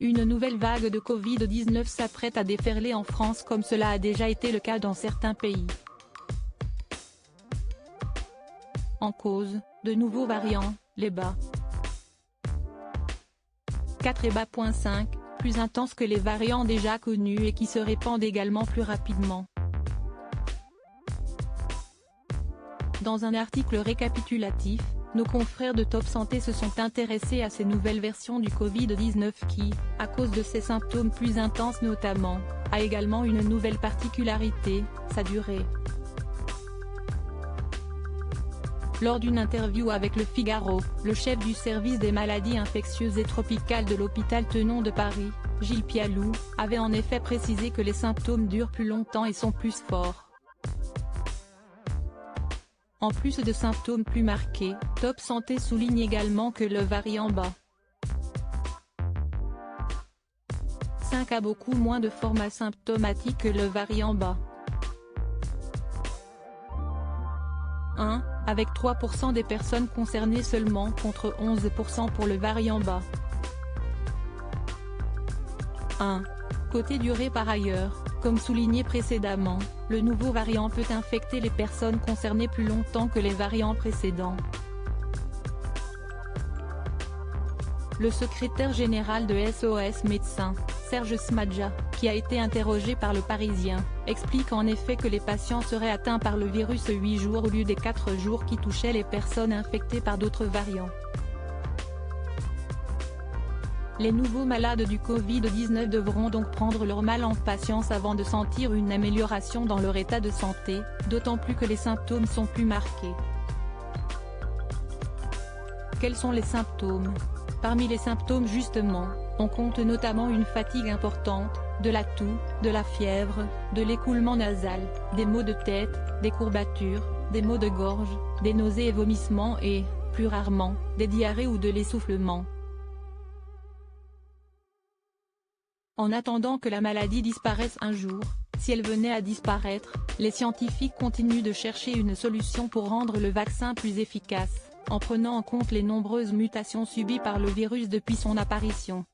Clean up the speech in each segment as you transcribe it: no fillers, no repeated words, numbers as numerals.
Une nouvelle vague de Covid-19 s'apprête à déferler en France comme cela a déjà été le cas dans certains pays. En cause, de nouveaux variants, les BA.4 et BA.5, plus intenses que les variants déjà connus et qui se répandent également plus rapidement. Dans un article récapitulatif, nos confrères de Top Santé se sont intéressés à ces nouvelles versions du Covid-19 qui, à cause de ses symptômes plus intenses notamment, a également une nouvelle particularité, sa durée. Lors d'une interview avec Le Figaro, le chef du service des maladies infectieuses et tropicales de l'hôpital Tenon de Paris, Gilles Pialou, avait en effet précisé que les symptômes durent plus longtemps et sont plus forts. En plus de symptômes plus marqués, Top Santé souligne également que le variant BA.5 a beaucoup moins de formes asymptomatiques que le variant BA.1, avec 3% des personnes concernées seulement contre 11% pour le variant BA.1. Côté durée par ailleurs, comme souligné précédemment, le nouveau variant peut infecter les personnes concernées plus longtemps que les variants précédents. Le secrétaire général de SOS Médecins, Serge Smadja, qui a été interrogé par Le Parisien, explique en effet que les patients seraient atteints par le virus 8 jours au lieu des 4 jours qui touchaient les personnes infectées par d'autres variants. Les nouveaux malades du Covid-19 devront donc prendre leur mal en patience avant de sentir une amélioration dans leur état de santé, d'autant plus que les symptômes sont plus marqués. Quels sont les symptômes? Parmi les symptômes justement, on compte notamment une fatigue importante, de la toux, de la fièvre, de l'écoulement nasal, des maux de tête, des courbatures, des maux de gorge, des nausées et vomissements et, plus rarement, des diarrhées ou de l'essoufflement. En attendant que la maladie disparaisse un jour, si elle venait à disparaître, les scientifiques continuent de chercher une solution pour rendre le vaccin plus efficace, en prenant en compte les nombreuses mutations subies par le virus depuis son apparition.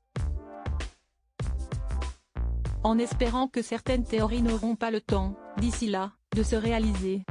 En espérant que certaines théories n'auront pas le temps, d'ici là, de se réaliser.